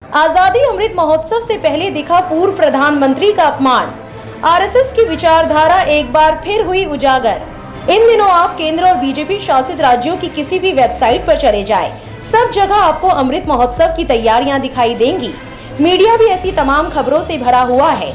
आजादी अमृत महोत्सव से पहले दिखा पूर्व प्रधानमंत्री का अपमान। आरएसएस की विचारधारा एक बार फिर हुई उजागर। इन दिनों आप केंद्र और बीजेपी शासित राज्यों की किसी भी वेबसाइट पर चले जाएं, सब जगह आपको अमृत महोत्सव की तैयारियां दिखाई देंगी। मीडिया भी ऐसी तमाम खबरों से भरा हुआ है।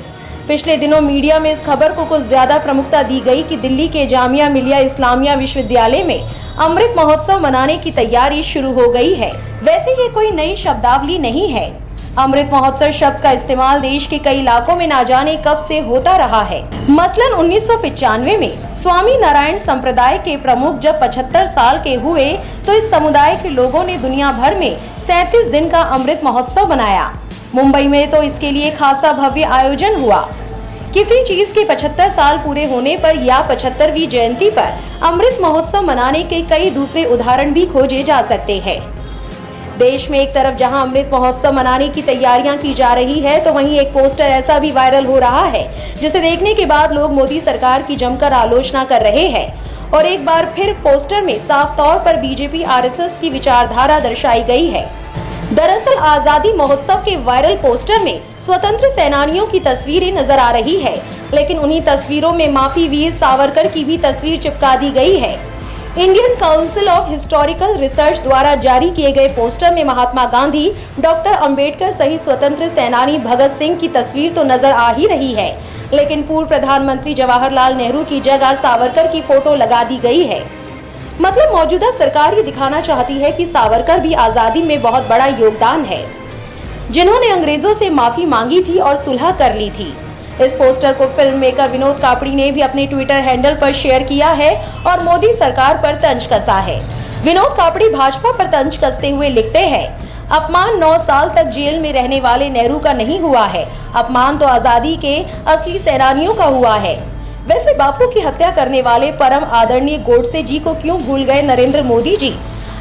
पिछले दिनों मीडिया में इस खबर को कुछ ज्यादा प्रमुखता दी गई कि दिल्ली के जामिया मिलिया इस्लामिया विश्वविद्यालय में अमृत महोत्सव मनाने की तैयारी शुरू हो गई है। वैसे ये कोई नई शब्दावली नहीं है। अमृत महोत्सव शब्द का इस्तेमाल देश के कई इलाकों में ना जाने कब से होता रहा है। मसलन 1995 में स्वामी नारायण संप्रदाय के प्रमुख जब 75 साल के हुए तो इस समुदाय के लोगों ने दुनिया भर में 37 दिन का अमृत महोत्सव मनाया। मुंबई में तो इसके लिए खासा भव्य आयोजन हुआ। किसी चीज के 75 साल पूरे होने पर या 75वीं जयंती पर अमृत महोत्सव मनाने के कई दूसरे उदाहरण भी खोजे जा सकते हैं। देश में एक तरफ जहां अमृत महोत्सव मनाने की तैयारियां की जा रही है, तो वहीं एक पोस्टर ऐसा भी वायरल हो रहा है जिसे देखने के बाद लोग मोदी सरकार की जमकर आलोचना कर रहे हैं। और एक बार फिर पोस्टर में साफ तौर पर बीजेपी आरएसएस की विचारधारा दर्शाई गई है। दरअसल आजादी महोत्सव के वायरल पोस्टर में स्वतंत्र सेनानियों की तस्वीरें नजर आ रही है, लेकिन उन्हीं तस्वीरों में माफी वीर सावरकर की भी तस्वीर चिपका दी गई है। Indian council of historical research द्वारा जारी किए गए पोस्टर में महात्मा गांधी, डॉक्टर अंबेडकर सहित स्वतंत्र सेनानी भगत सिंह की तस्वीर तो नजर आ ही रही है, लेकिन पूर्व प्रधानमंत्री जवाहरलाल नेहरू की जगह सावरकर की फोटो लगा दी गई है। मतलब मौजूदा सरकार ये दिखाना चाहती है कि सावरकर भी आजादी में बहुत बड़ा योगदान है, जिन्होंने अंग्रेजों से माफी मांगी थी और सुलह कर ली थी। इस पोस्टर को फिल्म मेकर विनोद कापड़ी ने भी अपने ट्विटर हैंडल पर शेयर किया है और मोदी सरकार पर तंज कसा है। विनोद कापड़ी भाजपा पर तंज कसते हुए लिखते हैं, अपमान 9 साल तक जेल में रहने वाले नेहरू का नहीं हुआ है, अपमान तो आजादी के असली सेनानियों का हुआ है। वैसे बापू की हत्या करने वाले परम आदरणीय गोडसे जी को क्यों भूल गए नरेंद्र मोदी जी?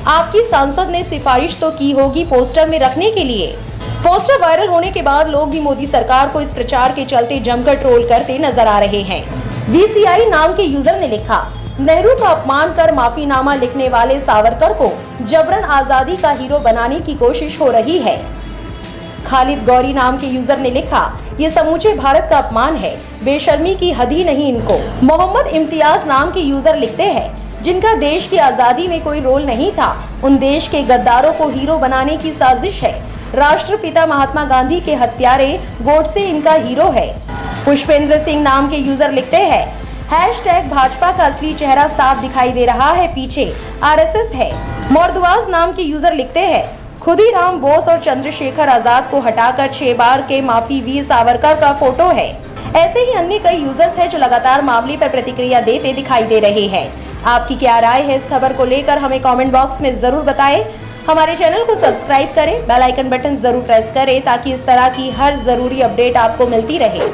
आपकी सांसद ने सिफारिश तो की होगी पोस्टर में रखने के लिए। पोस्टर वायरल होने के बाद लोग भी मोदी सरकार को इस प्रचार के चलते जमकर ट्रोल करते नजर आ रहे हैं। VCI नाम के यूजर ने लिखा, नेहरू का अपमान कर माफीनामा लिखने वाले सावरकर को जबरन आजादी का हीरो बनाने की कोशिश हो रही है। खालिद गौरी नाम के यूजर ने लिखा, ये समूचे भारत का अपमान है, बेशर्मी की हद ही नहीं इनको। मोहम्मद इम्तियाज नाम के यूजर लिखते हैं, जिनका देश की आजादी में कोई रोल नहीं था, उन देश के गद्दारों को हीरो बनाने की साजिश है। राष्ट्रपिता महात्मा गांधी के हत्यारे गोडसे इनका हीरो है। पुष्पेंद्र सिंह नाम के यूजर लिखते हैं, हैशटैग भाजपा का असली चेहरा साफ दिखाई दे रहा है, पीछे आरएसएस है। मोरदवाज नाम के यूजर लिखते हैं, खुदीराम बोस और चंद्रशेखर आजाद को हटाकर 6 बार के माफी वीर सावरकर का फोटो है। ऐसे ही अन्य कई यूजर्स हैं जो लगातार मामले पर प्रतिक्रिया देते दिखाई दे रहे हैं। आपकी क्या राय है इस खबर को लेकर हमें कमेंट बॉक्स में जरूर बताएं। हमारे चैनल को सब्सक्राइब करें, बेल आइकन बटन जरूर प्रेस करें ताकि इस तरह की हर जरूरी अपडेट आपको मिलती रहे।